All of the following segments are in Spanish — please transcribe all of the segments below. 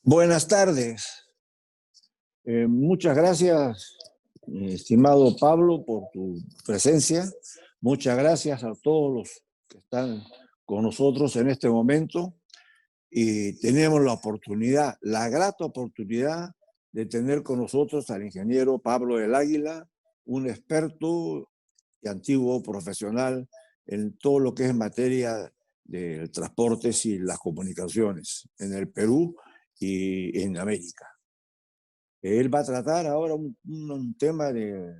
Buenas tardes. Muchas gracias, estimado Pablo, por tu presencia. Muchas gracias a todos los que están con nosotros en este momento. Y tenemos la oportunidad, la grata oportunidad de tener con nosotros al ingeniero Pablo del Águila, un experto y antiguo profesional en todo lo que es materia de transportes y las comunicaciones en el Perú y en América. Él va a tratar ahora un tema de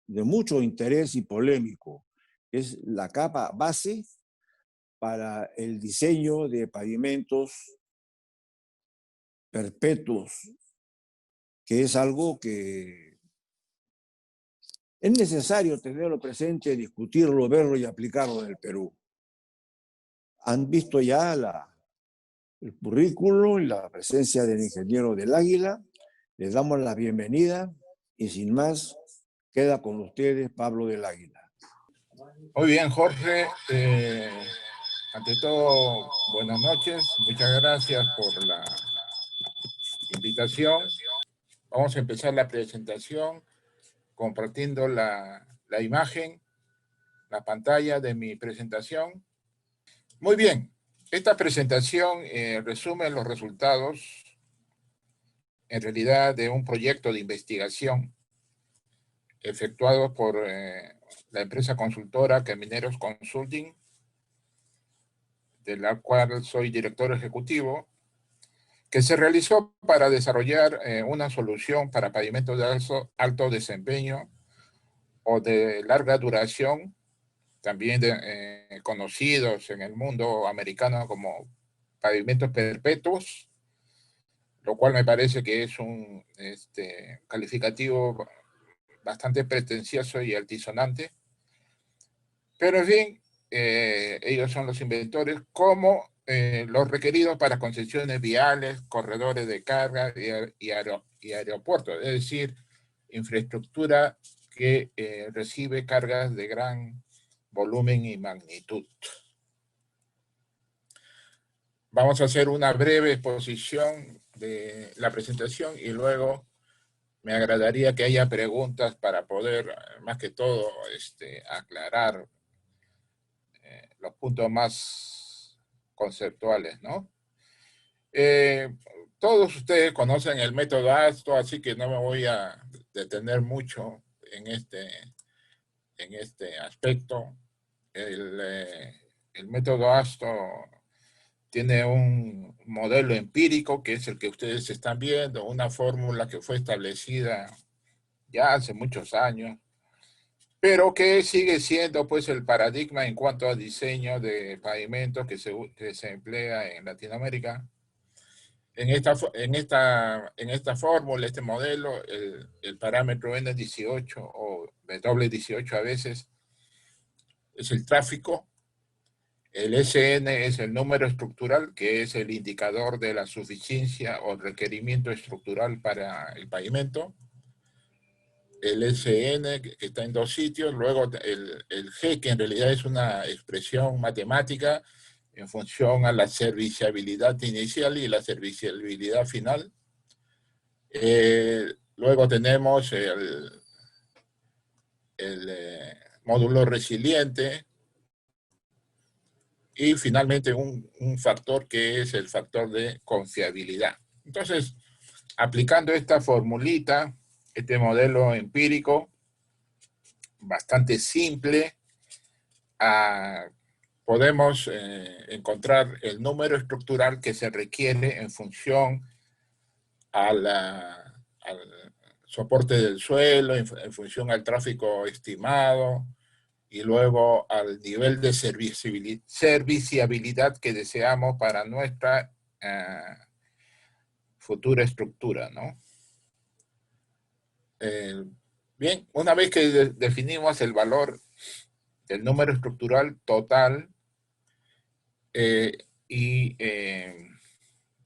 mucho interés y polémico. Es la capa base para el diseño de pavimentos perpetuos, que es algo que es necesario tenerlo presente, discutirlo, verlo y aplicarlo en el Perú. Han visto ya el currículo y la presencia del ingeniero del Águila. Les damos la bienvenida y sin más, queda con ustedes Pablo del Águila. Muy bien, Jorge. Ante todo, buenas noches. Muchas gracias por la invitación. Vamos a empezar la presentación compartiendo la imagen, la pantalla de mi presentación. Muy bien. Esta presentación resume los resultados, en realidad, de un proyecto de investigación efectuado por la empresa consultora Camineros Consulting, de la cual soy director ejecutivo, que se realizó para desarrollar una solución para pavimentos de alto desempeño o de larga duración, también conocidos en el mundo americano como pavimentos perpetuos, lo cual me parece que es un calificativo bastante pretencioso y altisonante. Pero en fin, ellos son los inventores, como los requeridos para concesiones viales, corredores de carga y aeropuertos, es decir, infraestructura que recibe cargas de gran volumen y magnitud. Vamos a hacer una breve exposición de la presentación y luego me agradaría que haya preguntas para poder, más que todo, aclarar los puntos más conceptuales, ¿no? Todos ustedes conocen el método ASTO, así que no me voy a detener mucho en este aspecto. El método ASTO tiene un modelo empírico, que es el que ustedes están viendo, una fórmula que fue establecida ya hace muchos años, pero que sigue siendo pues el paradigma en cuanto a diseño de pavimentos que se emplea en Latinoamérica. En esta fórmula, este modelo, el parámetro N18 o W18 a veces es el tráfico, el SN es el número estructural, que es el indicador de la suficiencia o requerimiento estructural para el pavimento, el SN, que está en dos sitios, luego el G, que en realidad es una expresión matemática en función a la serviciabilidad inicial y la serviciabilidad final. Luego tenemos el módulo resiliente y finalmente un factor que es el factor de confiabilidad. Entonces, aplicando esta formulita, este modelo empírico, bastante simple, podemos encontrar el número estructural que se requiere en función al soporte del suelo, en función al tráfico estimado y luego al nivel de serviciabilidad que deseamos para nuestra futura estructura, ¿no? Bien, una vez que definimos el valor del número estructural total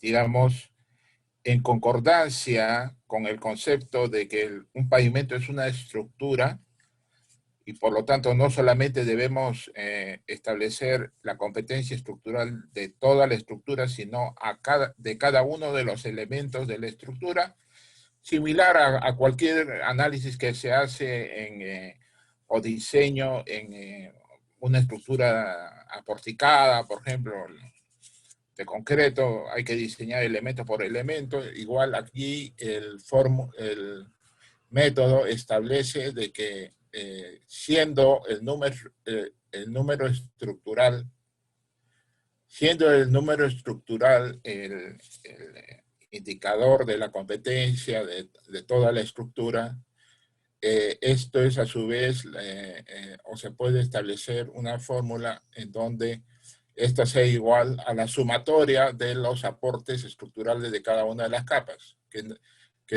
digamos, en concordancia con el concepto de que un pavimento es una estructura y por lo tanto no solamente debemos establecer la competencia estructural de toda la estructura, sino de cada uno de los elementos de la estructura, similar a cualquier análisis que se hace o diseño en una estructura aporticada, por ejemplo, de concreto. Hay que diseñar elemento por elemento. Igual aquí el método establece de que siendo el número estructural el indicador de la competencia de toda la estructura, esto es a su vez, o se puede establecer una fórmula en donde esta sea igual a la sumatoria de los aportes estructurales de cada una de las capas, que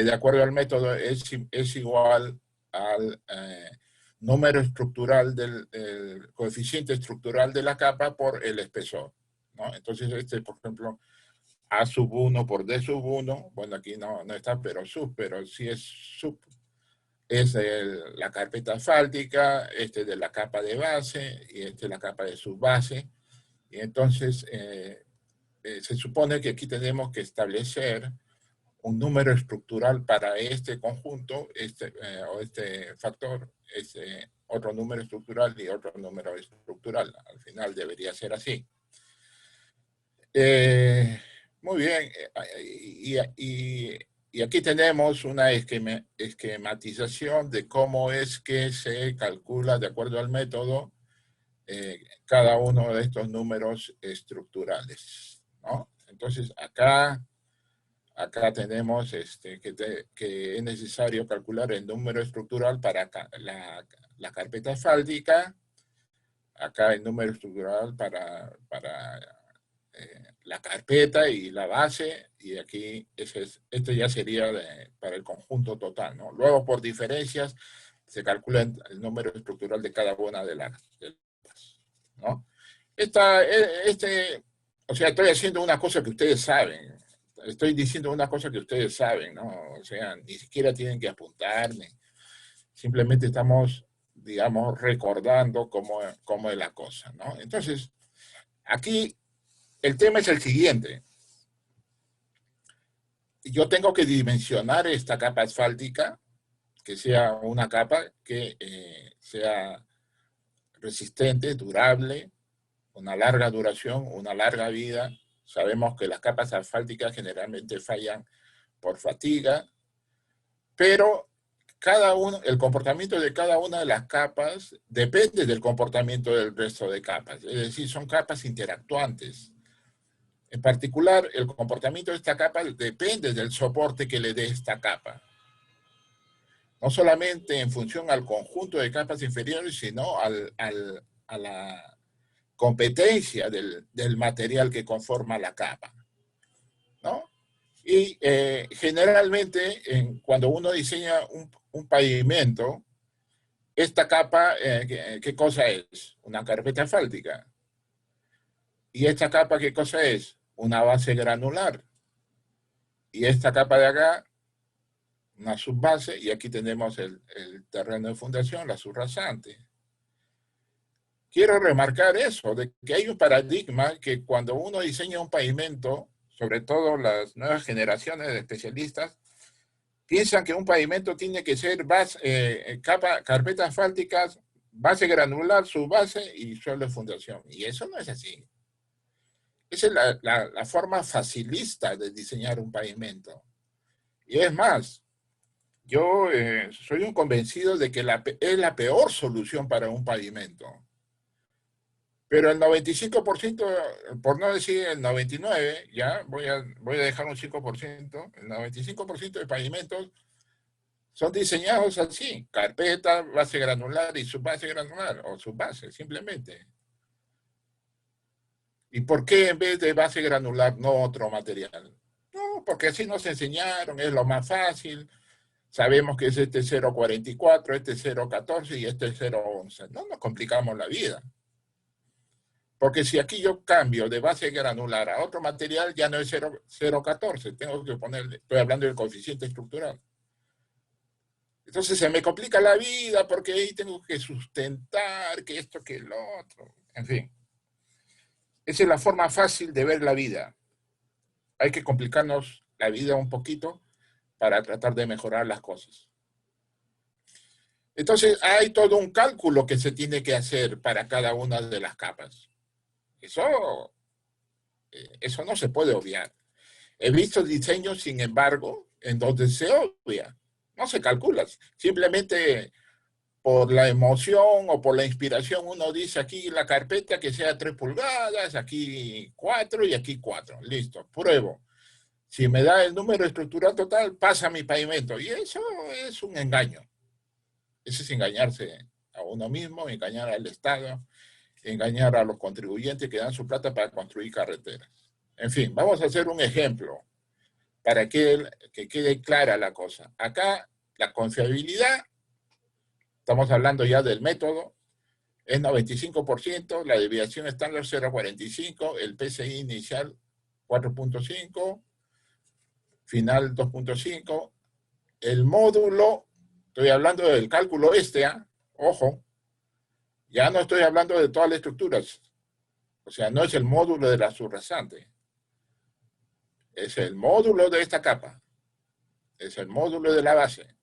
de acuerdo al método es igual al número estructural el coeficiente estructural de la capa por el espesor, ¿no? Entonces por ejemplo, A sub 1 por D sub 1, bueno, aquí no está, pero sí es sub, es la carpeta asfáltica, de la capa de base y la capa de subbase. Y entonces se supone que aquí tenemos que establecer un número estructural para este conjunto, o este factor, otro número estructural y otro número estructural. Al final debería ser así. Muy bien. Y aquí tenemos una esquematización de cómo es que se calcula, de acuerdo al método, cada uno de estos números estructurales, ¿no? Entonces, acá tenemos que es necesario calcular el número estructural para la carpeta asfáltica, acá el número estructural para la carpeta y la base, y aquí esto ya sería para el conjunto total, ¿no? Luego, por diferencias, se calcula el número estructural de cada una de las, ¿no? O sea, estoy haciendo una cosa que ustedes saben. Estoy diciendo una cosa que ustedes saben, ¿no? O sea, ni siquiera tienen que apuntarme. Simplemente estamos, digamos, recordando cómo es la cosa, ¿no? Entonces, aquí el tema es el siguiente. Yo tengo que dimensionar esta capa asfáltica, que sea una capa que sea resistente, durable, una larga duración, una larga vida. Sabemos que las capas asfálticas generalmente fallan por fatiga, pero el comportamiento de cada una de las capas depende del comportamiento del resto de capas. Es decir, son capas interactuantes. En particular, el comportamiento de esta capa depende del soporte que le dé esta capa. No solamente en función al conjunto de capas inferiores, sino a la competencia del material que conforma la capa, ¿no? Y generalmente, cuando uno diseña un pavimento, esta capa, ¿qué cosa es? Una carpeta asfáltica. ¿Y esta capa qué cosa es? Una base granular. Y esta capa de acá, una subbase, y aquí tenemos el terreno de fundación, la subrasante. Quiero remarcar eso, de que hay un paradigma que cuando uno diseña un pavimento, sobre todo las nuevas generaciones de especialistas, piensan que un pavimento tiene que ser carpetas asfálticas, base granular, subbase y suelo de fundación. Y eso no es así. Esa es la forma facilista de diseñar un pavimento. Y es más, yo soy un convencido de que es la peor solución para un pavimento. Pero el 95%, por no decir el 99%, ya voy a dejar un 5%, el 95% de pavimentos son diseñados así: carpeta, base granular y subbase granular, o subbase, simplemente. ¿Y por qué en vez de base granular no otro material? No, porque así nos enseñaron, es lo más fácil. Sabemos que es este 0.44, este 0.14 y este 0.11. No nos complicamos la vida. Porque si aquí yo cambio de base granular a otro material, ya no es 0.14. Tengo que ponerle, estoy hablando del coeficiente estructural. Entonces se me complica la vida porque ahí tengo que sustentar que esto, que lo otro. En fin, esa es la forma fácil de ver la vida. Hay que complicarnos la vida un poquito para tratar de mejorar las cosas. Entonces hay todo un cálculo que se tiene que hacer para cada una de las capas. Eso no se puede obviar. He visto diseños, sin embargo, en donde se obvia. No se calcula. Simplemente por la emoción o por la inspiración uno dice aquí la carpeta que sea 3 pulgadas, aquí 4 y aquí 4. Listo, pruebo. Si me da el número estructural total, pasa mi pavimento. Y eso es un engaño. Eso es engañarse a uno mismo, engañar al Estado, engañar a los contribuyentes que dan su plata para construir carreteras. En fin, vamos a hacer un ejemplo para que quede clara la cosa. Acá la confiabilidad, estamos hablando ya del método, es 95%, la desviación estándar 0,45, el PCI inicial 4,5, final 2,5, el módulo, estoy hablando del cálculo ojo, ya no estoy hablando de todas las estructuras, o sea, no es el módulo de la subrasante, es el módulo de esta capa, es el módulo de la base.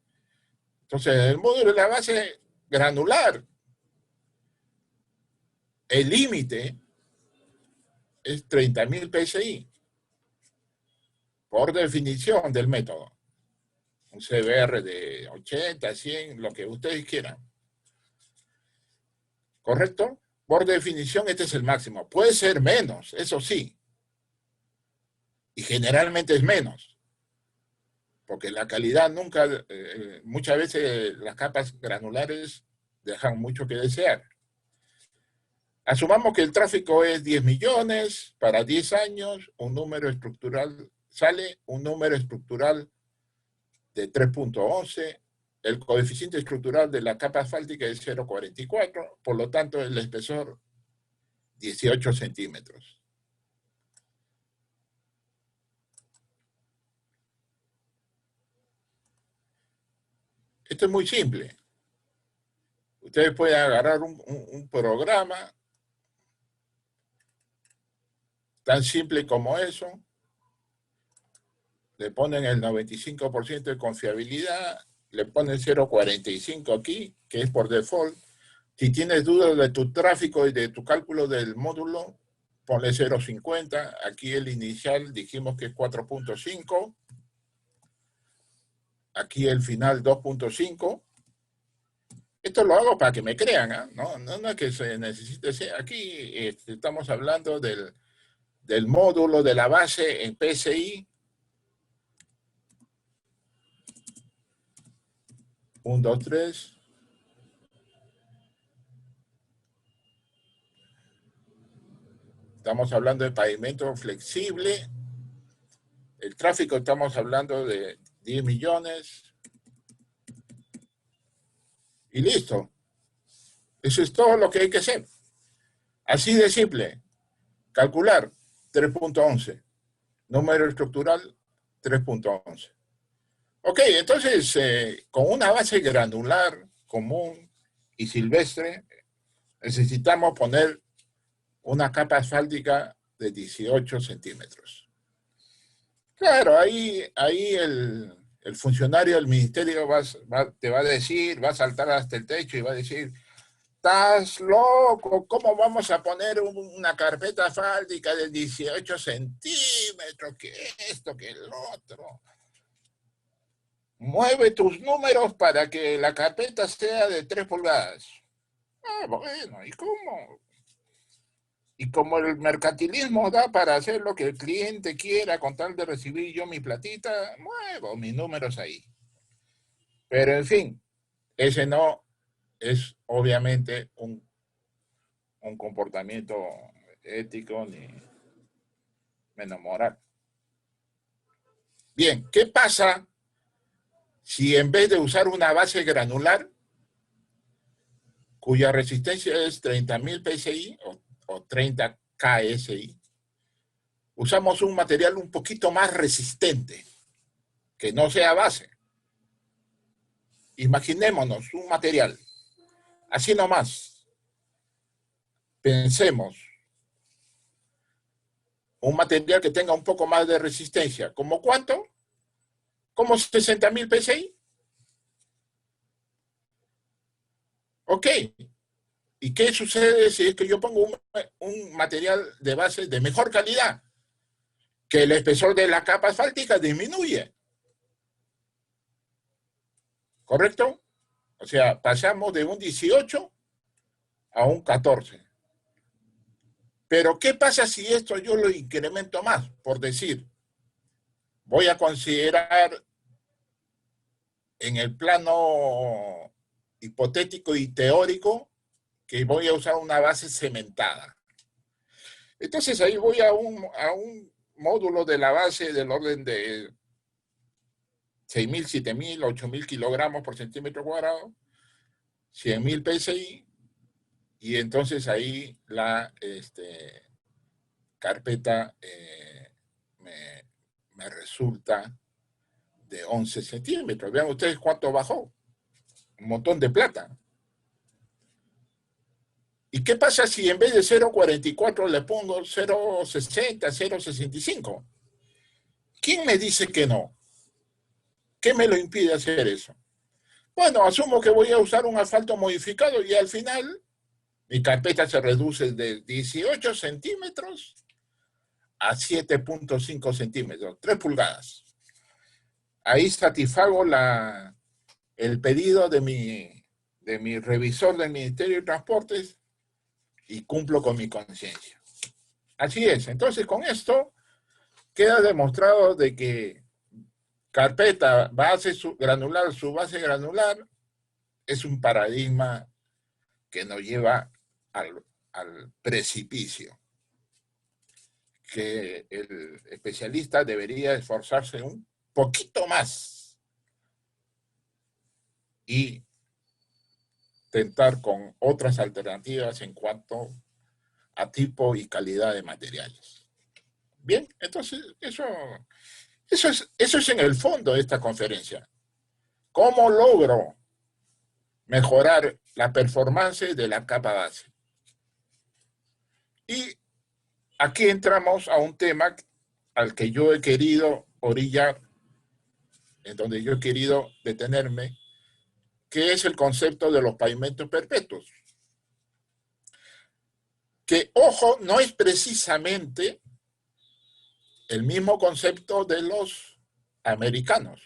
Entonces, el módulo de la base granular, el límite es 30.000 PSI, por definición del método. Un CBR de 80, 100, lo que ustedes quieran. ¿Correcto? Por definición, este es el máximo. Puede ser menos, eso sí. Y generalmente es menos. Porque la calidad nunca, muchas veces las capas granulares dejan mucho que desear. Asumamos que el tráfico es 10 millones para 10 años, un número estructural, sale un número estructural de 3,11, el coeficiente estructural de la capa asfáltica es 0,44, por lo tanto el espesor 18 centímetros. Esto es muy simple. Ustedes pueden agarrar un programa tan simple como eso, le ponen el 95% de confiabilidad, le ponen 0,45 aquí, que es por default. Si tienes dudas de tu tráfico y de tu cálculo del módulo, ponle 0,50. Aquí el inicial dijimos que es 4,5. Aquí el final 2,5. Esto lo hago para que me crean, ¿eh? No es que se necesite. Aquí estamos hablando del módulo de la base en PSI. 1, 2, 3. Estamos hablando de pavimento flexible. El tráfico estamos hablando de 10 millones. Y listo. Eso es todo lo que hay que hacer. Así de simple. Calcular 3,11. Número estructural 3,11. Ok, entonces con una base granular común y silvestre necesitamos poner una capa asfáltica de 18 centímetros. Claro, ahí el funcionario del ministerio te va a decir, va a saltar hasta el techo y va a decir, ¿estás loco? ¿Cómo vamos a poner una carpeta asfáltica de 18 centímetros? ¿Qué esto? ¿Qué el otro? Mueve tus números para que la carpeta sea de 3 pulgadas. Ah, bueno, ¿y cómo? Y como el mercantilismo da para hacer lo que el cliente quiera con tal de recibir yo mi platita, muevo mis números ahí. Pero en fin, ese no es obviamente un comportamiento ético ni menos moral. Bien, ¿qué pasa si en vez de usar una base granular, cuya resistencia es 30.000 PSI o 30 KSI, usamos un material un poquito más resistente, que no sea base? imaginémonos un material, así nomás, pensemos, un material que tenga un poco más de resistencia. ¿Cómo cuánto? ¿Como 60.000 PSI? Ok. ¿Y qué sucede si es que yo pongo un material de base de mejor calidad? Que el espesor de la capa asfáltica disminuye. ¿Correcto? O sea, pasamos de un 18 a un 14. Pero ¿qué pasa si esto yo lo incremento más? Por decir, voy a considerar en el plano hipotético y teórico que voy a usar una base cementada. Entonces ahí voy a un módulo de la base del orden de 6.000, 7.000, 8.000 kilogramos por centímetro cuadrado, 100.000 PSI, y entonces ahí la carpeta me resulta de 11 centímetros. Vean ustedes cuánto bajó. Un montón de plata. ¿Y qué pasa si en vez de 0,44 le pongo 0,60, 0,65? ¿Quién me dice que no? ¿Qué me lo impide hacer eso? Bueno, asumo que voy a usar un asfalto modificado y al final mi carpeta se reduce de 18 centímetros a 7,5 centímetros, 3 pulgadas. Ahí satisfago el pedido de mi revisor del Ministerio de Transportes y cumplo con mi conciencia. Así es. Entonces, con esto queda demostrado de que carpeta, base granular, subbase granular, es un paradigma que nos lleva al precipicio, que el especialista debería esforzarse un poquito más y tentar con otras alternativas en cuanto a tipo y calidad de materiales. Bien, entonces eso es en el fondo de esta conferencia. ¿Cómo logro mejorar la performance de la capa base? Y aquí entramos a un tema al que yo he querido orillar, en donde yo he querido detenerme, que es el concepto de los pavimentos perpetuos. Que, ojo, no es precisamente el mismo concepto de los americanos,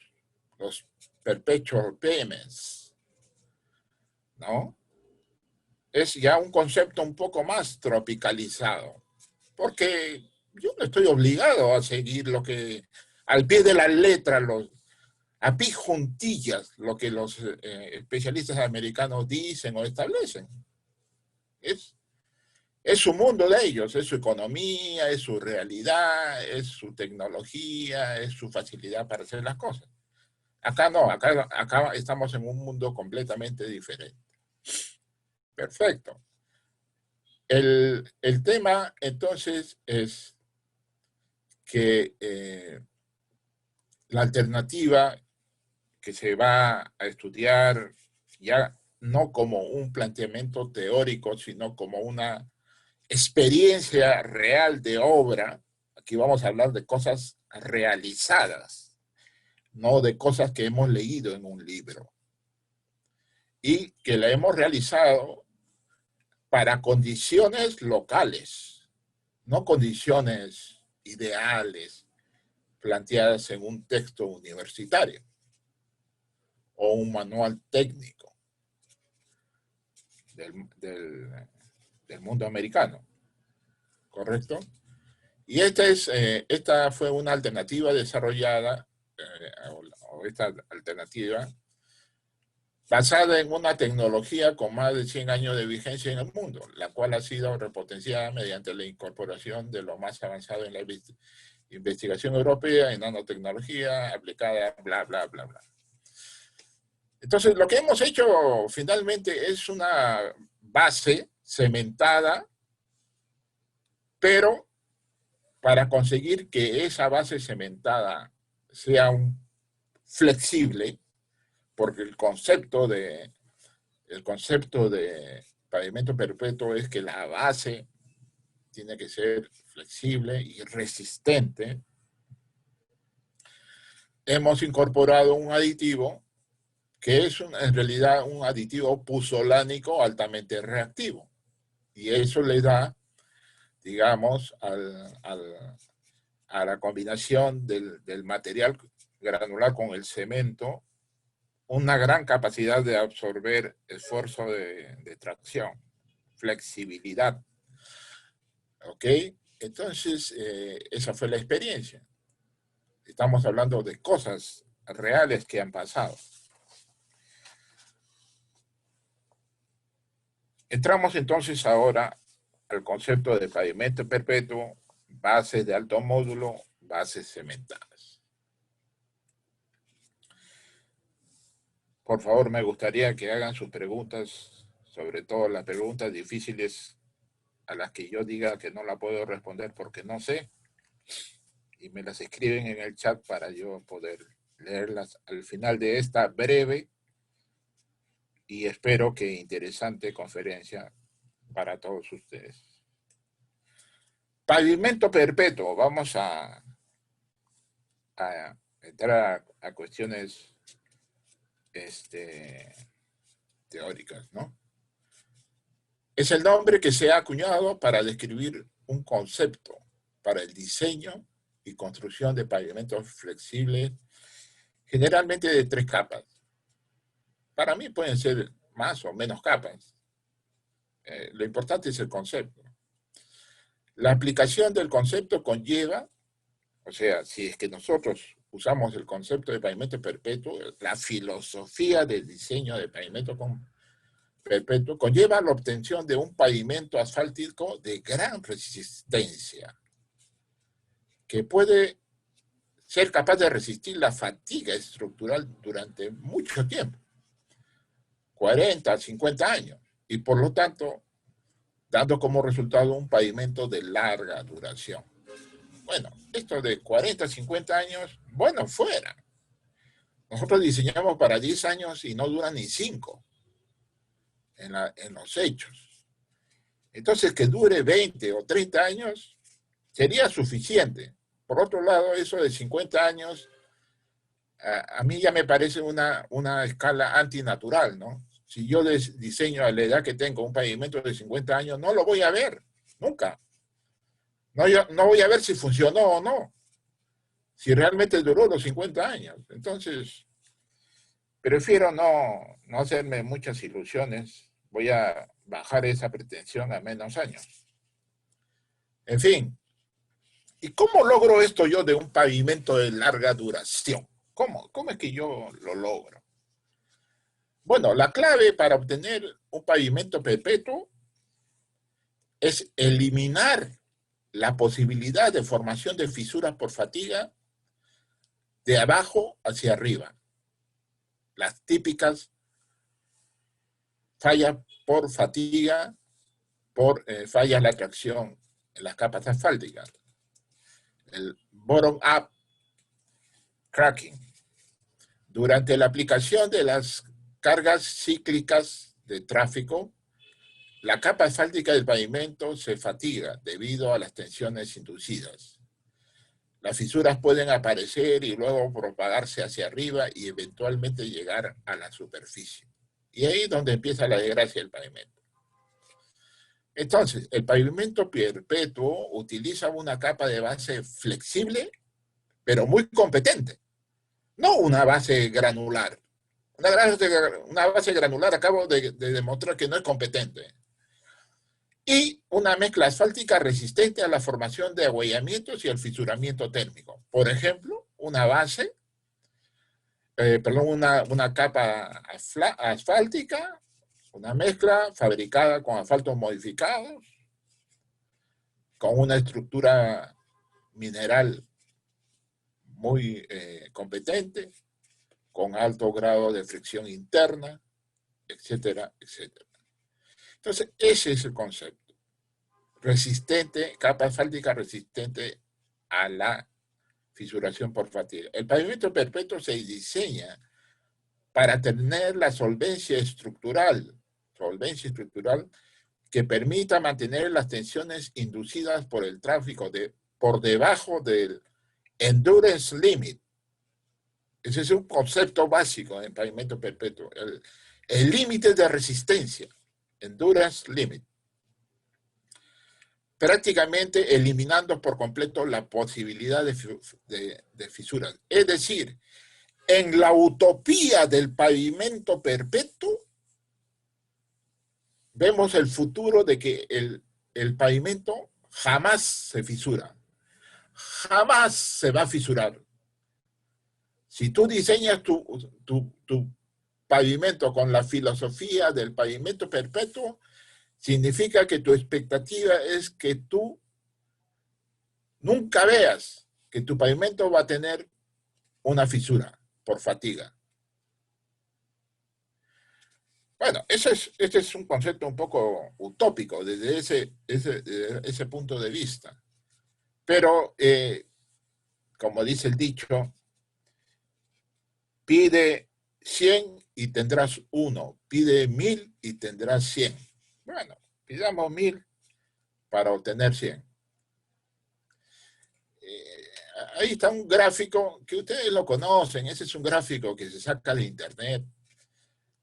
los perpetual pavements, ¿no? Es ya un concepto un poco más tropicalizado, porque yo no estoy obligado a seguir lo que, al pie de la letra, a pie juntillas, lo que los especialistas americanos dicen o establecen. Es su mundo de ellos, es su economía, es su realidad, es su tecnología, es su facilidad para hacer las cosas. Acá no, acá estamos en un mundo completamente diferente. Perfecto. El tema entonces es que la alternativa que se va a estudiar ya no como un planteamiento teórico, sino como una experiencia real de obra. Aquí vamos a hablar de cosas realizadas, no de cosas que hemos leído en un libro. Y que la hemos realizado para condiciones locales, no condiciones ideales planteadas en un texto universitario o un manual técnico del mundo americano. ¿Correcto? Y esta fue una alternativa desarrollada, o esta alternativa, basada en una tecnología con más de 100 años de vigencia en el mundo, la cual ha sido repotenciada mediante la incorporación de lo más avanzado en la investigación europea en nanotecnología aplicada, bla, bla, bla, bla. Entonces, lo que hemos hecho finalmente es una base cementada, pero para conseguir que esa base cementada sea flexible, porque el concepto de pavimento perpetuo es que la base tiene que ser flexible y resistente. Hemos incorporado un aditivo que es en realidad un aditivo puzolánico altamente reactivo. Y eso le da, digamos, a la combinación del material granular con el cemento, una gran capacidad de absorber esfuerzo de tracción, flexibilidad. ¿Ok? Entonces, esa fue la experiencia. Estamos hablando de cosas reales que han pasado. Entramos entonces ahora al concepto de pavimento perpetuo, bases de alto módulo, bases cementadas. Por favor, me gustaría que hagan sus preguntas, sobre todo las preguntas difíciles a las que yo diga que no la puedo responder porque no sé, y me las escriben en el chat para yo poder leerlas al final de esta breve y espero que interesante conferencia para todos ustedes. Pavimento perpetuo, vamos a entrar a cuestiones teóricas, ¿no? Es el nombre que se ha acuñado para describir un concepto para el diseño y construcción de pavimentos flexibles, generalmente de 3 capas. Para mí pueden ser más o menos capas. Lo importante es el concepto. La aplicación del concepto conlleva, o sea, si es que nosotros usamos el concepto de pavimento perpetuo, la filosofía del diseño de pavimento perpetuo conlleva la obtención de un pavimento asfáltico de gran resistencia, que puede ser capaz de resistir la fatiga estructural durante mucho tiempo, 40, 50 años, y por lo tanto, dando como resultado un pavimento de larga duración. Bueno, esto de 40, 50 años, bueno, fuera. Nosotros diseñamos para 10 años y no duran ni 5 en los hechos. Entonces, que dure 20 o 30 años sería suficiente. Por otro lado, eso de 50 años, a mí ya me parece una escala antinatural, ¿no? Si yo diseño a la edad que tengo un pavimento de 50 años, no lo voy a ver, nunca. No voy a ver si funcionó o no, si realmente duró los 50 años. Entonces, prefiero no hacerme muchas ilusiones. Voy a bajar esa pretensión a menos años. En fin, ¿y cómo logro esto yo de un pavimento de larga duración? ¿Cómo es que yo lo logro? Bueno, la clave para obtener un pavimento perpetuo es eliminar la posibilidad de formación de fisuras por fatiga de abajo hacia arriba. Las típicas fallas por fatiga, por fallas de la tracción en las capas asfálticas. El bottom-up cracking. Durante la aplicación de las cargas cíclicas de tráfico, la capa asfáltica del pavimento se fatiga debido a las tensiones inducidas. Las fisuras pueden aparecer y luego propagarse hacia arriba y eventualmente llegar a la superficie. Y ahí es donde empieza la desgracia del pavimento. Entonces, el pavimento perpetuo utiliza una capa de base flexible, pero muy competente. No una base granular. Una base granular acabo de demostrar que no es competente. Y una mezcla asfáltica resistente a la formación de agüellamientos y al fisuramiento térmico. Por ejemplo, una capa asfáltica, una mezcla fabricada con asfaltos modificados, con una estructura mineral muy competente, con alto grado de fricción interna, etcétera, etcétera. Entonces, ese es el concepto. Resistente, capa asfáltica resistente a la fisuración por fatiga. El pavimento perpetuo se diseña para tener la solvencia estructural que permita mantener las tensiones inducidas por el tráfico por debajo del endurance limit. Ese es un concepto básico en pavimento perpetuo. El límite de resistencia, endurance limit. Prácticamente eliminando por completo la posibilidad de fisuras. Es decir, en la utopía del pavimento perpetuo, vemos el futuro de que el pavimento jamás se fisura. Jamás se va a fisurar. Si tú diseñas tu pavimento con la filosofía del pavimento perpetuo, significa que tu expectativa es que tú nunca veas que tu pavimento va a tener una fisura por fatiga. Bueno, este es un concepto un poco utópico desde ese punto de vista. Pero, como dice el dicho, pide 100 y tendrás 1. Pide 1000 y tendrás 100. Bueno, pidamos 1000 para obtener 100. Ahí está un gráfico que ustedes lo conocen. Ese es un gráfico que se saca de internet.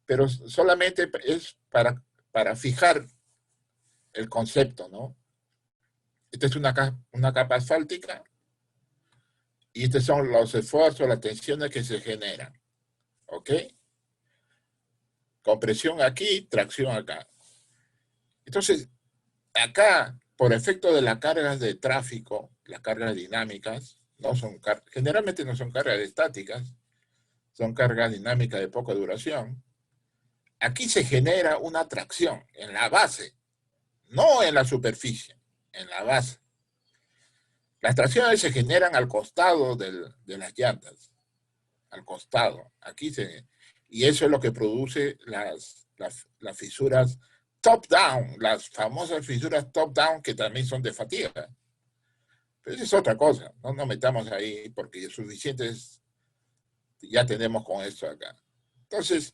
Pero solamente es para fijar el concepto, ¿no? Esta es una capa asfáltica y estos son los esfuerzos, las tensiones que se generan. ¿Ok? Compresión aquí, tracción acá. Entonces, acá, por efecto de las cargas de tráfico, las cargas dinámicas, generalmente no son cargas estáticas, son cargas dinámicas de poca duración. Aquí se genera una tracción en la base, no en la superficie, en la base. Las tracciones se generan al costado de las llantas, al costado. Y eso es lo que produce las fisuras top-down, las famosas fisuras top-down que también son de fatiga. Pero esa es otra cosa, no nos metamos ahí porque suficientes ya tenemos con esto acá. Entonces,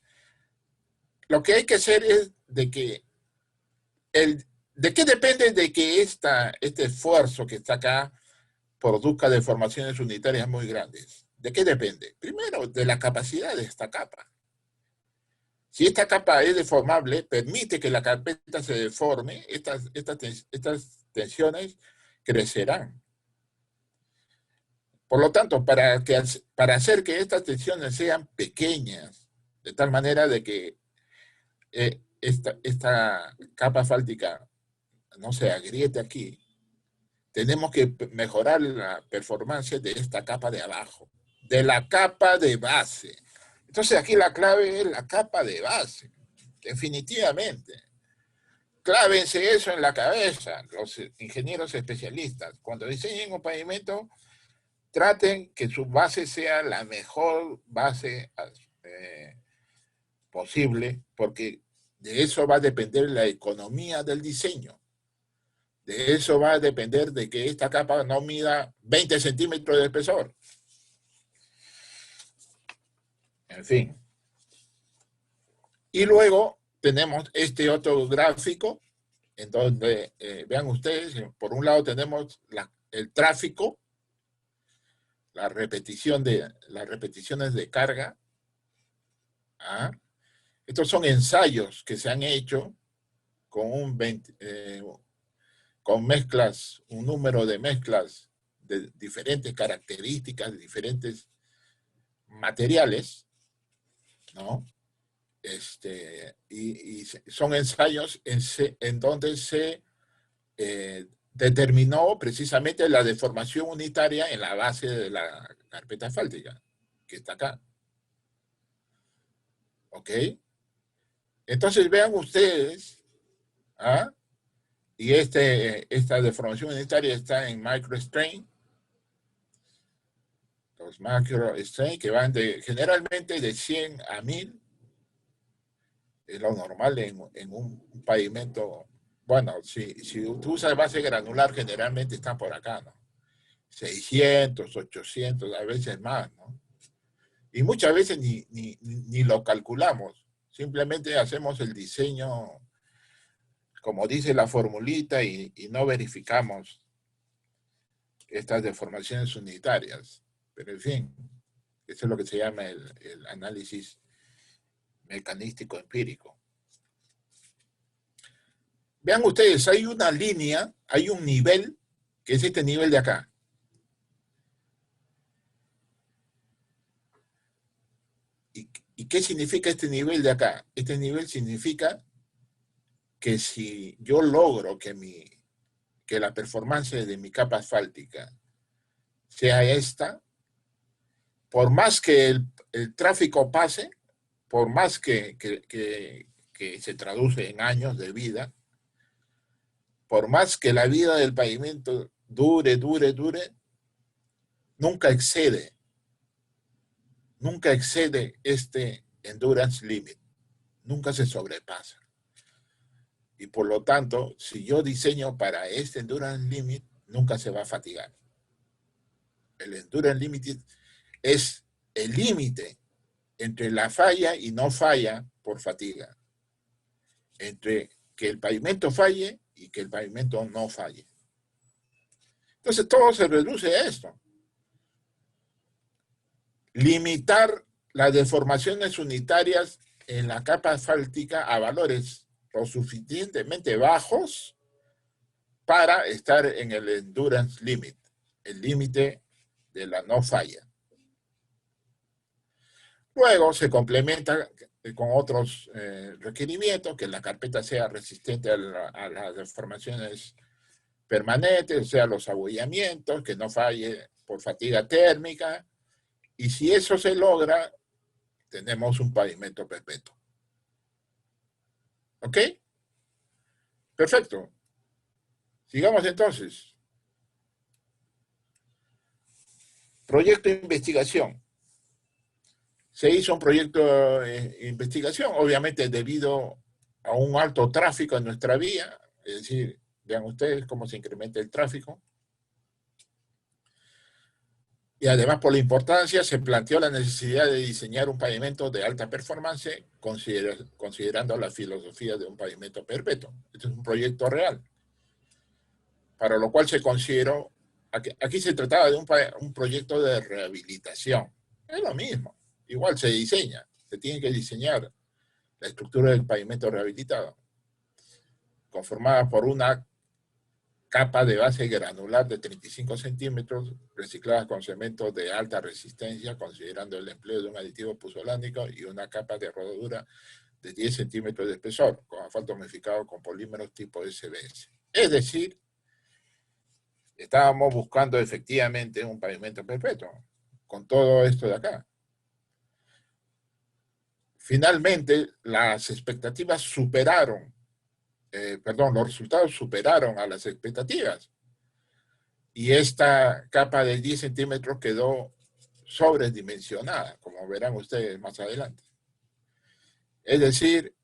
lo que hay que hacer es de que ¿de qué depende de que este esfuerzo que está acá produzca deformaciones unitarias muy grandes? ¿De qué depende? Primero, de la capacidad de esta capa. Si esta capa es deformable, permite que la carpeta se deforme, estas tensiones crecerán. Por lo tanto, para hacer que estas tensiones sean pequeñas, de tal manera de que esta capa asfáltica no se agriete aquí, tenemos que mejorar la performance de esta capa de abajo, de la capa de base. Entonces aquí la clave es la capa de base, definitivamente. Clávense eso en la cabeza, los ingenieros especialistas. Cuando diseñen un pavimento, traten que su base sea la mejor base posible, porque de eso va a depender la economía del diseño. De eso va a depender de que esta capa no mida 20 centímetros de espesor. En fin. Y luego tenemos este otro gráfico, en donde, vean ustedes, por un lado tenemos el tráfico, las repeticiones de carga. ¿Ah? Estos son ensayos que se han hecho con un número de mezclas de diferentes características, de diferentes materiales, ¿no? Y son ensayos en donde se determinó precisamente la deformación unitaria en la base de la carpeta asfáltica, que está acá. ¿Ok? Entonces vean ustedes, ¿ah? Y esta deformación unitaria está en microstrain. Los microstrain que van generalmente de 100 a 1000. Es lo normal en un pavimento. Bueno, si tú usas base granular, generalmente están por acá, ¿no? 600, 800, a veces más, ¿no? Y muchas veces ni lo calculamos. Simplemente hacemos el diseño, como dice la formulita, y no verificamos estas deformaciones unitarias. Pero en fin, eso es lo que se llama el análisis mecanístico empírico. Vean ustedes, hay una línea, hay un nivel, que es este nivel de acá. ¿Y qué significa este nivel de acá? Este nivel significa que si yo logro que la performance de mi capa asfáltica sea esta, por más que el tráfico pase, por más que se traduce en años de vida, por más que la vida del pavimento dure, nunca excede este endurance limit, nunca se sobrepasa. Y por lo tanto, si yo diseño para este endurance limit, nunca se va a fatigar. El endurance limit es el límite entre la falla y no falla por fatiga, entre que el pavimento falle y que el pavimento no falle. Entonces todo se reduce a esto. Limitar las deformaciones unitarias en la capa asfáltica a valores lo suficientemente bajos para estar en el endurance limit, el límite de la no falla. Luego se complementa con otros requerimientos, que la carpeta sea resistente a las deformaciones permanentes, o sea, los abollamientos, que no falle por fatiga térmica, y si eso se logra, tenemos un pavimento perpetuo. ¿Ok? Perfecto. Sigamos entonces. Proyecto de investigación. Se hizo un proyecto de investigación, obviamente debido a un alto tráfico en nuestra vía, es decir, vean ustedes cómo se incrementa el tráfico. Y además por la importancia se planteó la necesidad de diseñar un pavimento de alta performance considerando la filosofía de un pavimento perpetuo. Este es un proyecto real, para lo cual se consideró, aquí se trataba de un proyecto de rehabilitación. Es lo mismo, igual se diseña, se tiene que diseñar la estructura del pavimento rehabilitado, conformada por una capa de base granular de 35 centímetros, reciclada con cemento de alta resistencia, considerando el empleo de un aditivo puzolánico, y una capa de rodadura de 10 centímetros de espesor, con asfalto modificado con polímeros tipo SBS. Es decir, estábamos buscando efectivamente un pavimento perpetuo, con todo esto de acá. Finalmente, las expectativas los resultados superaron a las expectativas. Y esta capa de 10 centímetros quedó sobredimensionada, como verán ustedes más adelante. Es decir,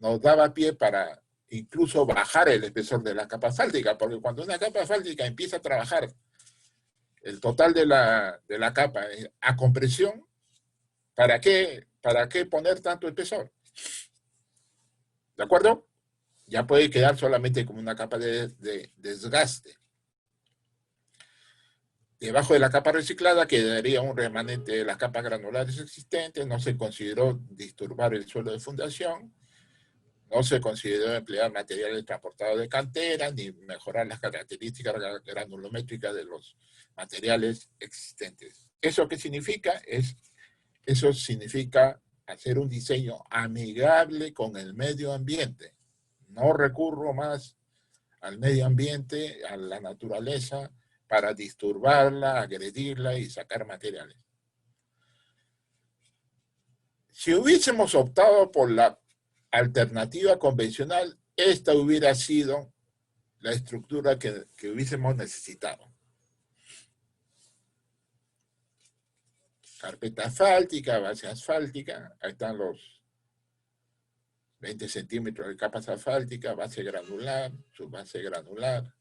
nos daba pie para incluso bajar el espesor de la capa asfáltica, porque cuando una capa asfáltica empieza a trabajar el total de la capa a compresión, ¿para qué poner tanto espesor? ¿De acuerdo? Ya puede quedar solamente como una capa de desgaste. Debajo de la capa reciclada quedaría un remanente de las capas granulares existentes. No se consideró disturbar el suelo de fundación. No se consideró emplear materiales transportados de cantera, ni mejorar las características granulométricas de los materiales existentes. ¿Eso qué significa? Eso significa hacer un diseño amigable con el medio ambiente. No recurro más al medio ambiente, a la naturaleza, para disturbarla, agredirla y sacar materiales. Si hubiésemos optado por la alternativa convencional, esta hubiera sido la estructura que hubiésemos necesitado. Carpeta asfáltica, base asfáltica, ahí están los 20 centímetros de capas asfálticas, base granular, subbase granular.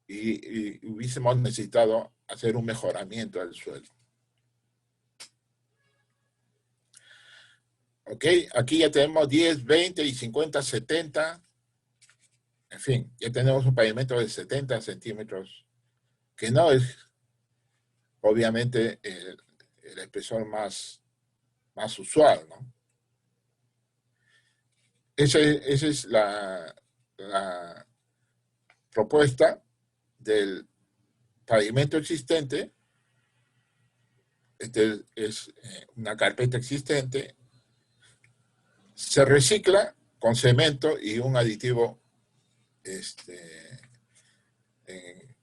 Y hubiésemos necesitado hacer un mejoramiento del suelo. ¿Ok? Aquí ya tenemos 10, 20 y 50, 70. En fin, ya tenemos un pavimento de 70 centímetros, que no es, obviamente, el espesor más usual, ¿no? Esa es la propuesta del pavimento existente. Este es una carpeta existente. Se recicla con cemento y un aditivo, en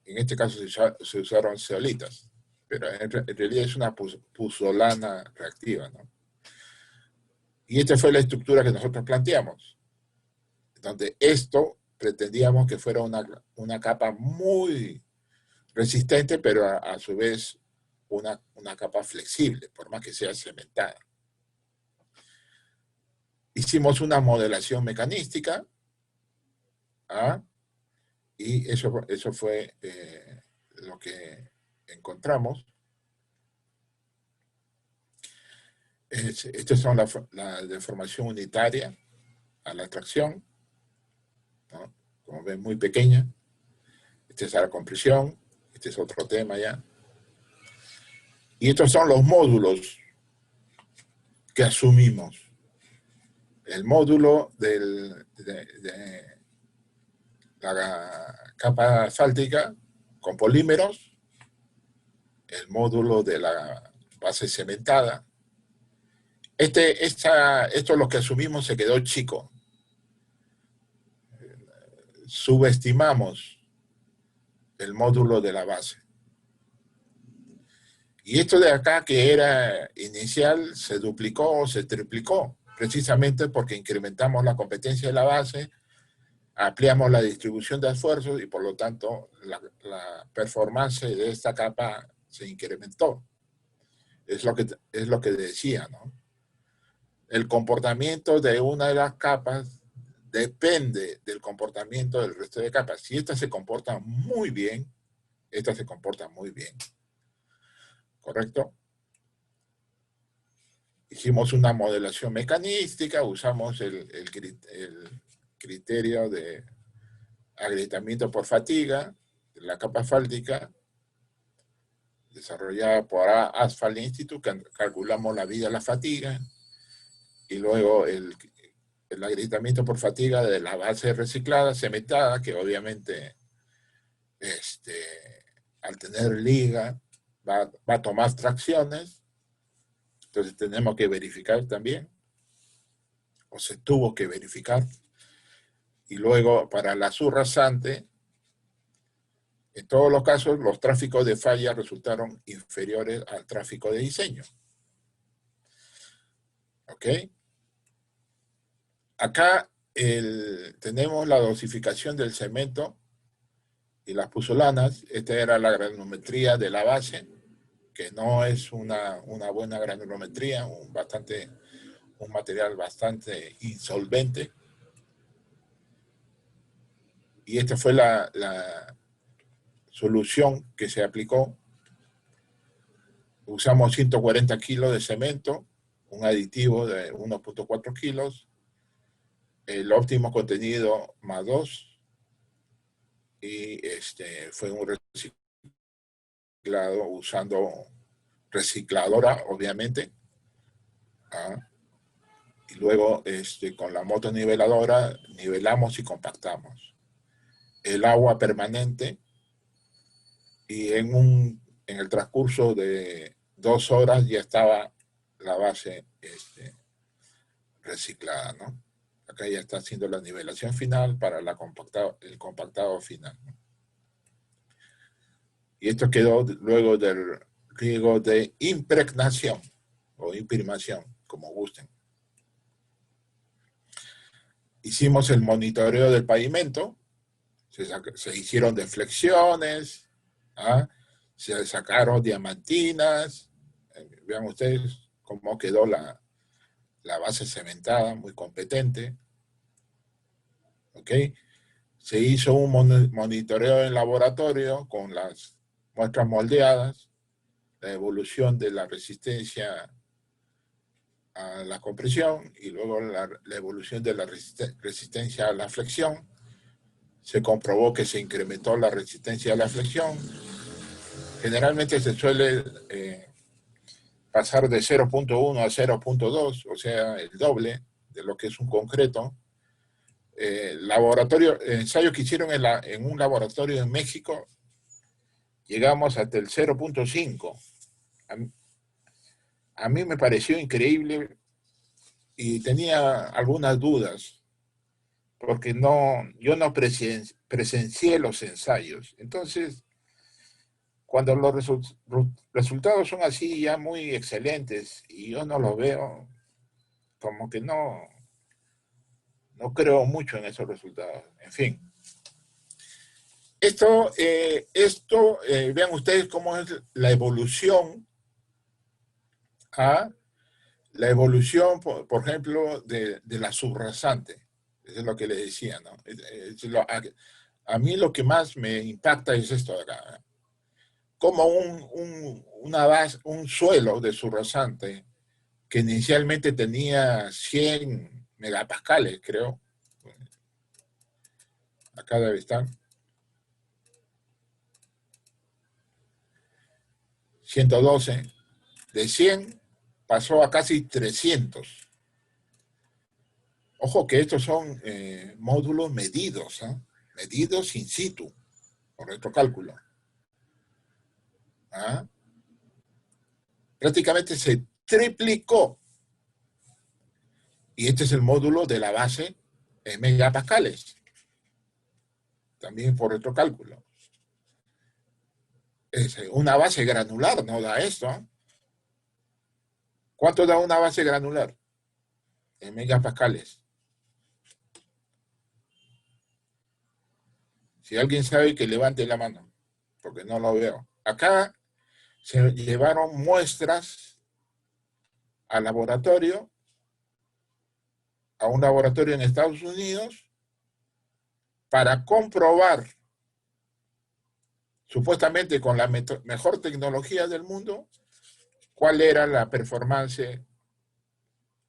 este caso se usaron zeolitas, pero en realidad es una puzzolana reactiva, ¿no? Y esta fue la estructura que nosotros planteamos, donde esto pretendíamos que fuera una capa muy resistente, pero a su vez una capa flexible, por más que sea cementada. Hicimos una modelación mecanística, ¿ah? Y eso fue lo que encontramos. Estas son la deformación unitaria a la tracción, ¿no? Como ven, muy pequeña. Esta es la compresión, este es otro tema ya. Y estos son los módulos que asumimos. El módulo de la capa asfáltica con polímeros, el módulo de la base cementada. Esto lo que asumimos se quedó chico. Subestimamos el módulo de la base. Y esto de acá, que era inicial, se duplicó o se triplicó, precisamente porque incrementamos la competencia de la base, ampliamos la distribución de esfuerzos y por lo tanto la performance de esta capa se incrementó. Es lo que decía, ¿no? El comportamiento de una de las capas depende del comportamiento del resto de capas. Si esta se comporta muy bien, esta se comporta muy bien. ¿Correcto? Hicimos una modelación mecanística, usamos el criterio de agrietamiento por fatiga, de la capa asfáltica, desarrollada por Asphalt Institute, calculamos la vida de la fatiga, y luego el agrietamiento por fatiga de la base reciclada, cementada, que obviamente al tener liga va a tomar tracciones, entonces tenemos que verificar también, o se tuvo que verificar. Y luego para la subrasante, en todos los casos los tráficos de falla resultaron inferiores al tráfico de diseño. ¿Ok? Acá tenemos la dosificación del cemento y las puzolanas. Esta era la granulometría de la base, que no es una buena granulometría, un material bastante insolvente. Y esta fue la solución que se aplicó. Usamos 140 kilos de cemento, un aditivo de 1.4 kilos, el óptimo contenido más 2, y fue un reciclado usando recicladora, obviamente. Y luego con la motoniveladora nivelamos y compactamos. El agua permanente, y en el transcurso de 2 horas ya estaba la base reciclada, ¿no? Acá ya está haciendo la nivelación final para el compactado final, ¿no? Y esto quedó luego del riego de impregnación o imprimación, como gusten. Hicimos el monitoreo del pavimento, se hicieron deflexiones, se sacaron diamantinas. Vean ustedes cómo quedó la base cementada, muy competente. ¿Ok? Se hizo un monitoreo en laboratorio con las muestras moldeadas, la evolución de la resistencia a la compresión y luego la evolución de la resistencia a la flexión. Se comprobó que se incrementó la resistencia a la flexión. Generalmente se suele pasar de 0.1 a 0.2, o sea, el doble de lo que es un concreto. Ensayos que hicieron en un laboratorio en México, llegamos hasta el 0.5. A mí me pareció increíble y tenía algunas dudas, porque yo no presencié los ensayos. Entonces, cuando los resultados son así ya muy excelentes y yo no los veo, como que no creo mucho en esos resultados. En fin. Vean ustedes cómo es la evolución, por ejemplo, de la subrasante. Eso es lo que le decía, ¿no? A mí lo que más me impacta es esto de acá. Como un suelo de subrasante que inicialmente tenía 100 megapascales, creo. Acá debe estar. 112. De 100 pasó a casi 300. Ojo que estos son módulos medidos, ¿eh? Medidos in situ, por retrocálculo. ¿Ah? Prácticamente se triplicó. Y este es el módulo de la base en megapascales. También por retrocálculo. Es una base granular, no da esto. ¿Eh? ¿Cuánto da una base granular? En megapascales. Si alguien sabe, que levante la mano, porque no lo veo. Acá se llevaron muestras al laboratorio, a un laboratorio en Estados Unidos, para comprobar, supuestamente con la mejor tecnología del mundo, cuál era la performance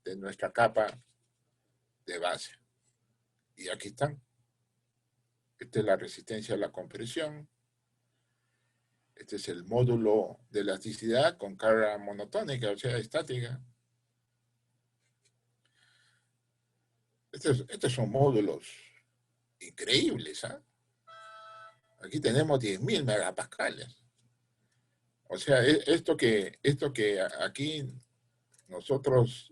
de nuestra capa de base. Y aquí están. Esta es la resistencia a la compresión. Este es el módulo de elasticidad con carga monotónica, o sea, estática. Estos son módulos increíbles, ¿eh? Aquí tenemos 10.000 megapascales. O sea, esto que aquí nosotros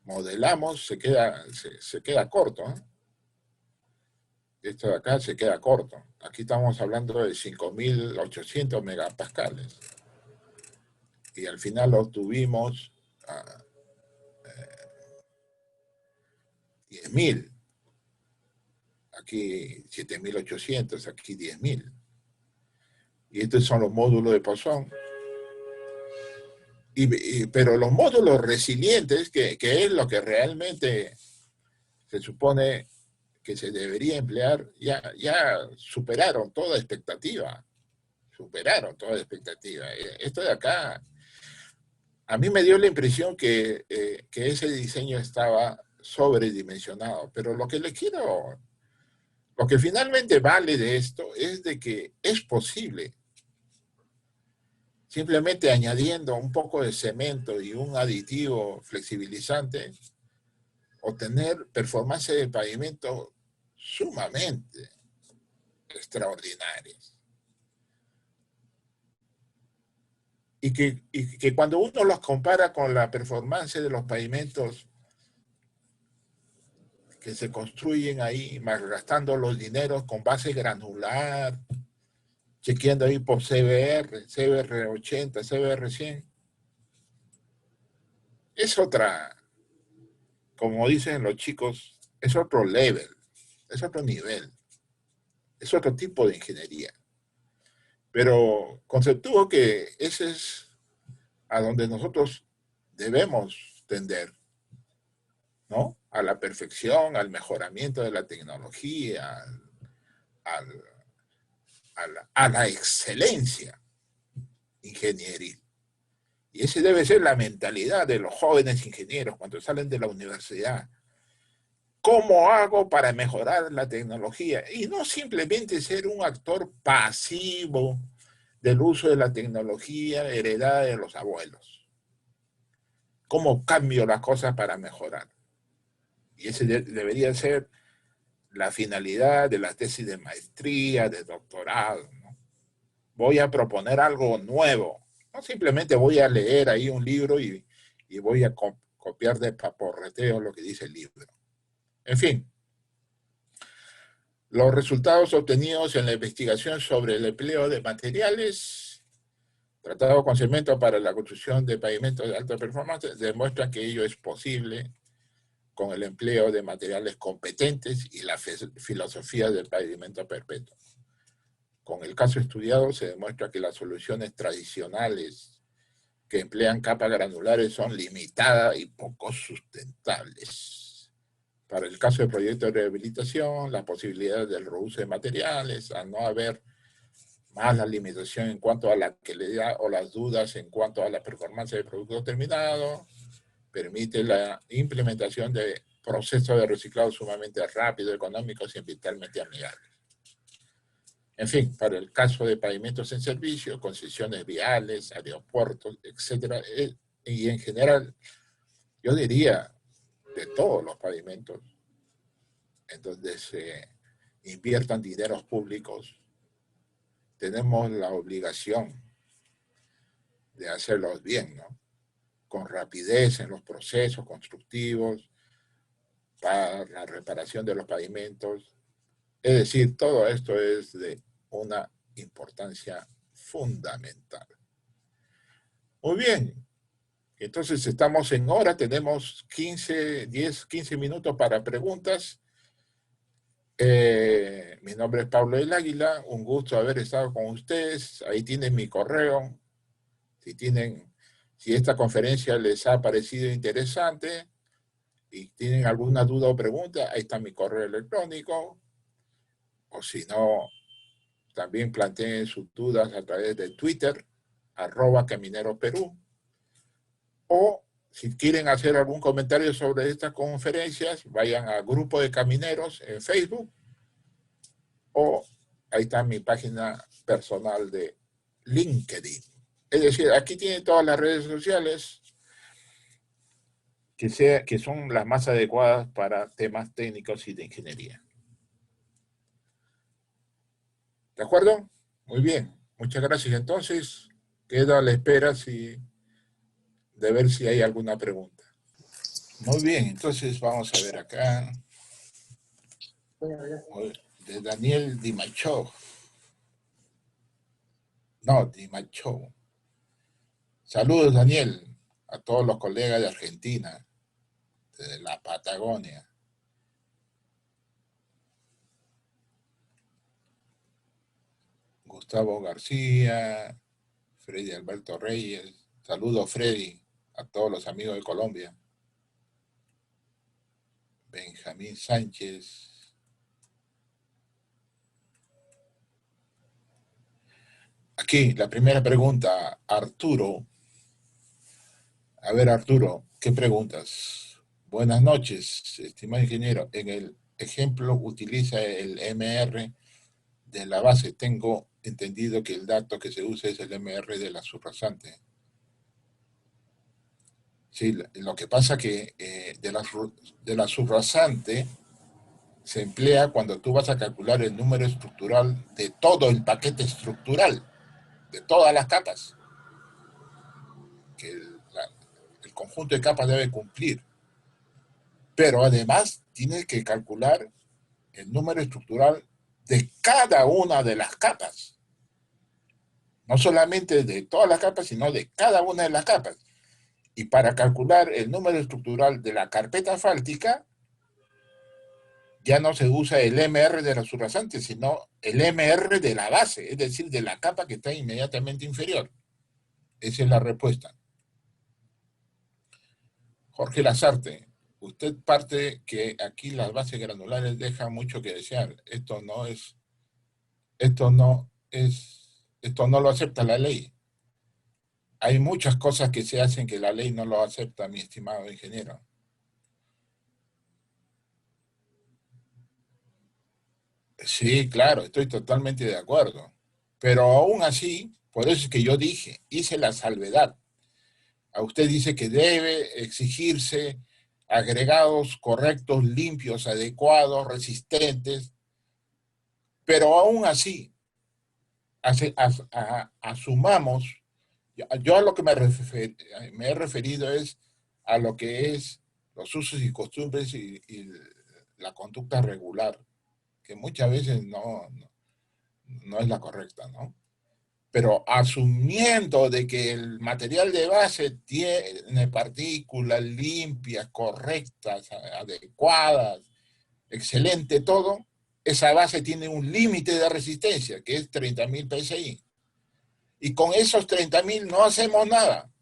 modelamos se queda corto, ¿eh? Esto de acá se queda corto. Aquí estamos hablando de 5.800 megapascales. Y al final lo obtuvimos a 10.000. Aquí 7.800, aquí 10.000. Y estos son los módulos de Poisson. Pero los módulos resilientes, que es lo que realmente se supone que se debería emplear, ya superaron toda expectativa. Superaron toda expectativa. Esto de acá, a mí me dio la impresión que ese diseño estaba sobredimensionado. Pero lo que finalmente vale de esto es de que es posible, simplemente añadiendo un poco de cemento y un aditivo flexibilizante, obtener performance de pavimento sumamente extraordinarias. Y que cuando uno los compara con la performance de los pavimentos que se construyen ahí, malgastando los dineros con base granular, chequeando ahí por CBR, CBR80, CBR100, es otra, como dicen los chicos, es otro level, es otro nivel, es otro tipo de ingeniería. Pero conceptúo que ese es a donde nosotros debemos tender, ¿no? A la perfección, al mejoramiento de la tecnología, a la excelencia ingenieril. Y esa debe ser la mentalidad de los jóvenes ingenieros cuando salen de la universidad. ¿Cómo hago para mejorar la tecnología? Y no simplemente ser un actor pasivo del uso de la tecnología heredada de los abuelos. ¿Cómo cambio las cosas para mejorar? Y ese debería ser la finalidad de la tesis de maestría, de doctorado, ¿no? Voy a proponer algo nuevo. No simplemente voy a leer ahí un libro y voy a copiar de paporreteo lo que dice el libro. En fin, los resultados obtenidos en la investigación sobre el empleo de materiales tratados con cemento para la construcción de pavimentos de alta performance demuestran que ello es posible con el empleo de materiales competentes y la filosofía del pavimento perpetuo. Con el caso estudiado se demuestra que las soluciones tradicionales que emplean capas granulares son limitadas y poco sustentables. Para el caso de proyectos de rehabilitación, las posibilidades del reuso de materiales, al no haber más la limitación en cuanto a la calidad o las dudas en cuanto a la performance del producto terminado, permite la implementación de procesos de reciclado sumamente rápidos, económicos y ambientalmente amigables. En fin, para el caso de pavimentos en servicio, concesiones viales, aeropuertos, etc., y en general, yo diría, de todos los pavimentos, en donde se inviertan dineros públicos, tenemos la obligación de hacerlos bien, ¿no? Con rapidez en los procesos constructivos, para la reparación de los pavimentos. Es decir, todo esto es de una importancia fundamental. Muy bien, entonces estamos en hora, tenemos 10, 15 minutos para preguntas. Mi nombre es Pablo del Águila, un gusto haber estado con ustedes. Ahí tienen mi correo. Si esta conferencia les ha parecido interesante y tienen alguna duda o pregunta, ahí está mi correo electrónico. O si no, también planteen sus dudas a través de Twitter, @camineroperú. O si quieren hacer algún comentario sobre estas conferencias, vayan a Grupo de Camineros en Facebook, o ahí está mi página personal de LinkedIn. Es decir, aquí tienen todas las redes sociales que son las más adecuadas para temas técnicos y de ingeniería. ¿De acuerdo? Muy bien. Muchas gracias. Entonces, quedo a la espera de ver si hay alguna pregunta. Muy bien. Entonces, vamos a ver acá. De Daniel Dimachov. No, Dimachov. Saludos, Daniel, a todos los colegas de Argentina, de la Patagonia. Gustavo García, Freddy Alberto Reyes. Saludos, Freddy, a todos los amigos de Colombia. Benjamín Sánchez. Aquí, la primera pregunta, Arturo. A ver, Arturo, ¿qué preguntas? Buenas noches, estimado ingeniero. En el ejemplo utiliza el MR de la base. Tengo entendido que el dato que se usa es el MR de la subrasante. Sí, lo que pasa que de la subrasante se emplea cuando tú vas a calcular el número estructural de todo el paquete estructural, de todas las capas, que el conjunto de capas debe cumplir. Pero además tienes que calcular el número estructural de cada una de las capas. No solamente de todas las capas, sino de cada una de las capas. Y para calcular el número estructural de la carpeta asfáltica, ya no se usa el MR de la subrasante, sino el MR de la base, es decir, de la capa que está inmediatamente inferior. Esa es la respuesta. Jorge Lazarte, usted parte que aquí las bases granulares dejan mucho que desear. Esto no lo acepta la ley. Hay muchas cosas que se hacen que la ley no lo acepta, mi estimado ingeniero. Sí, claro, estoy totalmente de acuerdo. Pero aún así, por eso es que yo dije, hice la salvedad. A usted dice que debe exigirse agregados correctos, limpios, adecuados, resistentes, pero aún así, asumamos, yo a lo que me he referido es a lo que es los usos y costumbres y la conducta regular, que muchas veces no es la correcta, ¿no? Pero asumiendo de que el material de base tiene partículas limpias, correctas, adecuadas, excelente todo, esa base tiene un límite de resistencia, que es 30.000 PSI. Y con esos 30.000 no hacemos nada.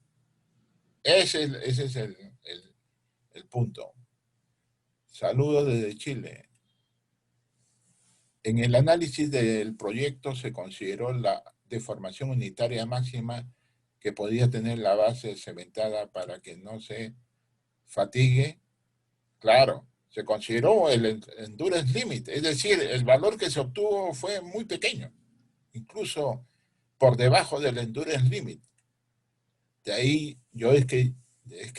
Ese es el punto. Saludos desde Chile. En el análisis del proyecto se consideró la deformación unitaria máxima que podía tener la base cementada para que no se fatigue. Claro, se consideró el endurance limit, es decir, el valor que se obtuvo fue muy pequeño, incluso por debajo del endurance limit. De ahí yo es que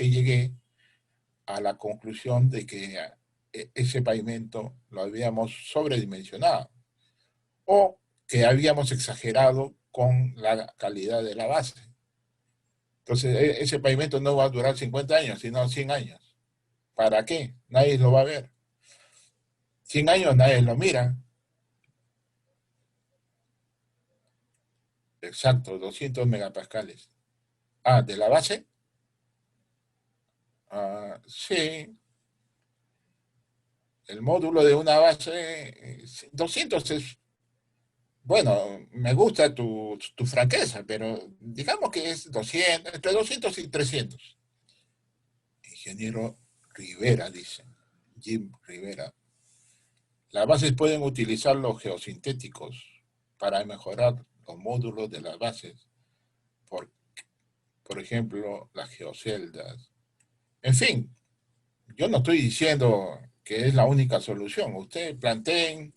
llegué a la conclusión de que ese pavimento lo habíamos sobredimensionado o que habíamos exagerado con la calidad de la base. Entonces, ese pavimento no va a durar 50 años, sino 100 años. ¿Para qué? Nadie lo va a ver. 100 años nadie lo mira. Exacto, 200 megapascales. Ah, ¿de la base? Ah, sí. El módulo de una base, 200 es, bueno, me gusta tu franqueza, pero digamos que es 200, entre 200 y 300. Ingeniero Rivera, dice. Jim Rivera. Las bases pueden utilizar los geosintéticos para mejorar los módulos de las bases. Por ejemplo, las geoceldas. En fin, yo no estoy diciendo que es la única solución. Ustedes planteen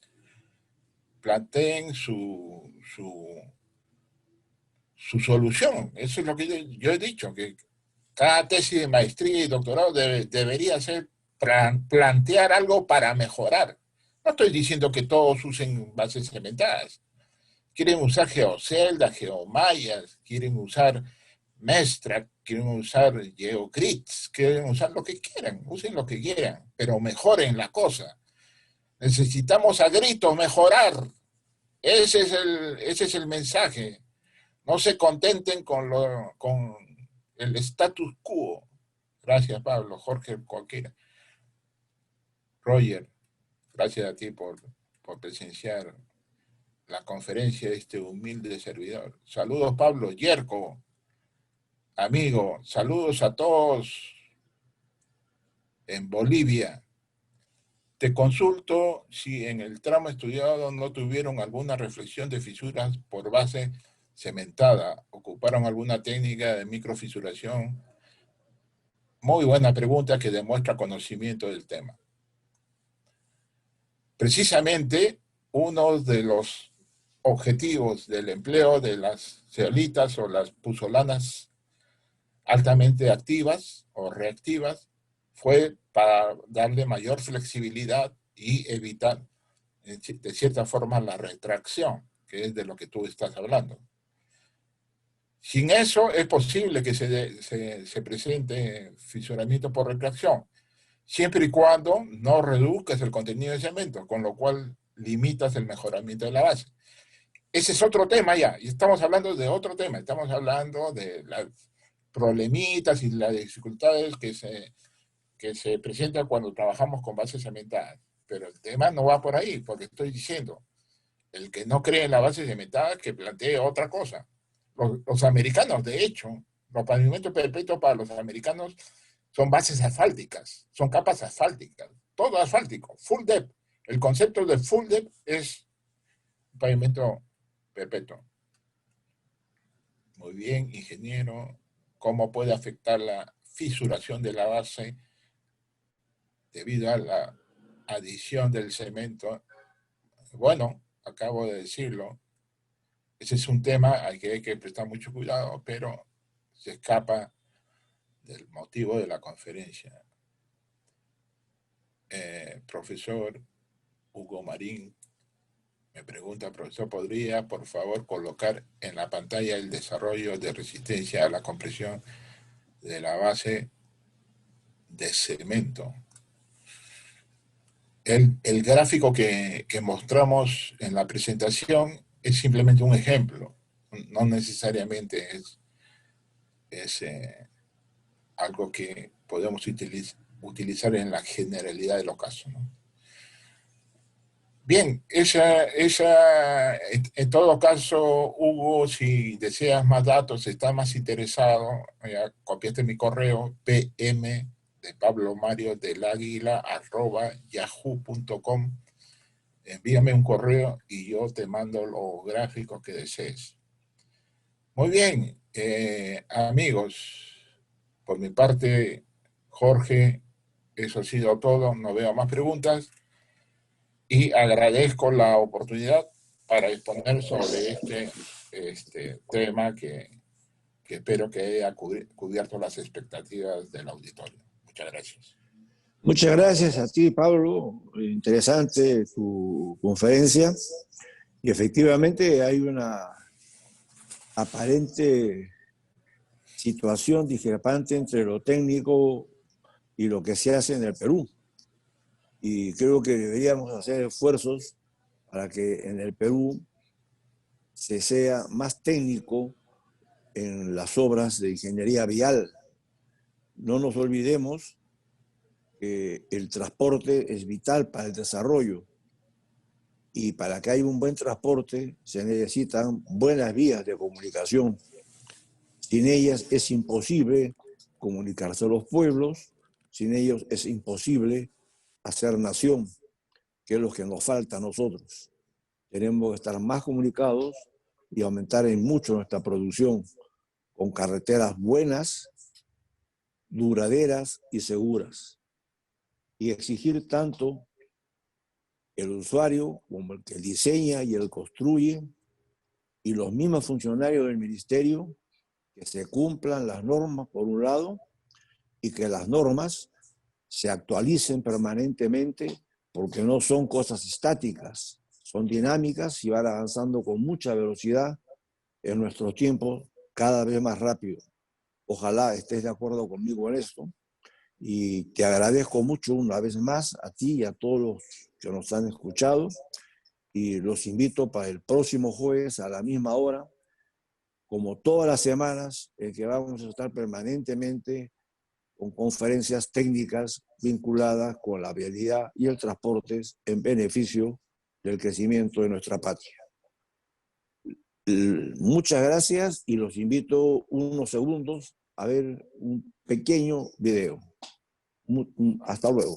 su solución. Eso es lo que yo he dicho, que cada tesis de maestría y doctorado debería ser plantear algo para mejorar. No estoy diciendo que todos usen bases cementadas. Quieren usar geoceldas, geomayas, quieren usar Mestra, quieren usar GeoGrids, quieren usar lo que quieran, usen lo que quieran, pero mejoren la cosa. Necesitamos a gritos mejorar. Ese es el mensaje. No se contenten con el status quo. Gracias, Pablo, Jorge, cualquiera. Roger, gracias a ti por presenciar la conferencia de este humilde servidor. Saludos, Pablo, Yerko, amigo, saludos a todos en Bolivia. Te consulto si en el tramo estudiado no tuvieron alguna reflexión de fisuras por base cementada, ocuparon alguna técnica de microfisuración. Muy buena pregunta que demuestra conocimiento del tema. Precisamente uno de los objetivos del empleo de las zeolitas o las puzolanas altamente activas o reactivas fue para darle mayor flexibilidad y evitar de cierta forma la retracción, que es de lo que tú estás hablando. Sin eso es posible que se presente fisuramiento por retracción, siempre y cuando no reduzcas el contenido de cemento, con lo cual limitas el mejoramiento de la base. Ese es otro tema ya, y estamos hablando de otro tema, estamos hablando de las problemitas y las dificultades que se presentan cuando trabajamos con bases cementadas. Pero el tema no va por ahí, porque estoy diciendo, el que no cree en la base cementada, que plantee otra cosa. Los americanos, de hecho, los pavimentos perpetuos para los americanos son bases asfálticas, son capas asfálticas, todo asfáltico, full depth. El concepto de full depth es pavimento perpetuo. Muy bien, ingeniero. ¿Cómo puede afectar la fisuración de la base debido a la adición del cemento? Bueno, acabo de decirlo. Ese es un tema al que hay que prestar mucho cuidado, pero se escapa del motivo de la conferencia. Profesor Hugo Marín me pregunta, profesor, ¿podría por favor colocar en la pantalla el desarrollo de resistencia a la compresión de la base de cemento? El gráfico que mostramos en la presentación es simplemente un ejemplo, no necesariamente es algo que podemos utilizar en la generalidad de los casos, ¿no? Bien, en todo caso, Hugo, si deseas más datos, estás más interesado, ya copiaste mi correo, pm de Pablo Mario del Águila @yahoo.com. Envíame un correo y yo te mando los gráficos que desees. Muy bien, amigos, por mi parte, Jorge, eso ha sido todo, no veo más preguntas y agradezco la oportunidad para exponer sobre este tema que espero que haya cubierto las expectativas del auditorio. Muchas gracias. Muchas gracias a ti, Pablo. Interesante tu conferencia. Y efectivamente hay una aparente situación discrepante entre lo técnico y lo que se hace en el Perú. Y creo que deberíamos hacer esfuerzos para que en el Perú se sea más técnico en las obras de ingeniería vial. No nos olvidemos que el transporte es vital para el desarrollo y para que haya un buen transporte se necesitan buenas vías de comunicación. Sin ellas es imposible comunicarse a los pueblos, sin ellos es imposible hacer nación, que es lo que nos falta a nosotros. Tenemos que estar más comunicados y aumentar en mucho nuestra producción con carreteras buenas, duraderas y seguras. Y exigir tanto el usuario como el que diseña y el construye y los mismos funcionarios del ministerio que se cumplan las normas por un lado y que las normas se actualicen permanentemente porque no son cosas estáticas, son dinámicas y van avanzando con mucha velocidad en nuestros tiempos cada vez más rápido. Ojalá estés de acuerdo conmigo en esto y te agradezco mucho una vez más a ti y a todos los que nos han escuchado y los invito para el próximo jueves a la misma hora, como todas las semanas, en que vamos a estar permanentemente con conferencias técnicas vinculadas con la vialidad y el transporte en beneficio del crecimiento de nuestra patria. Muchas gracias y los invito unos segundos a ver un pequeño video. Hasta luego.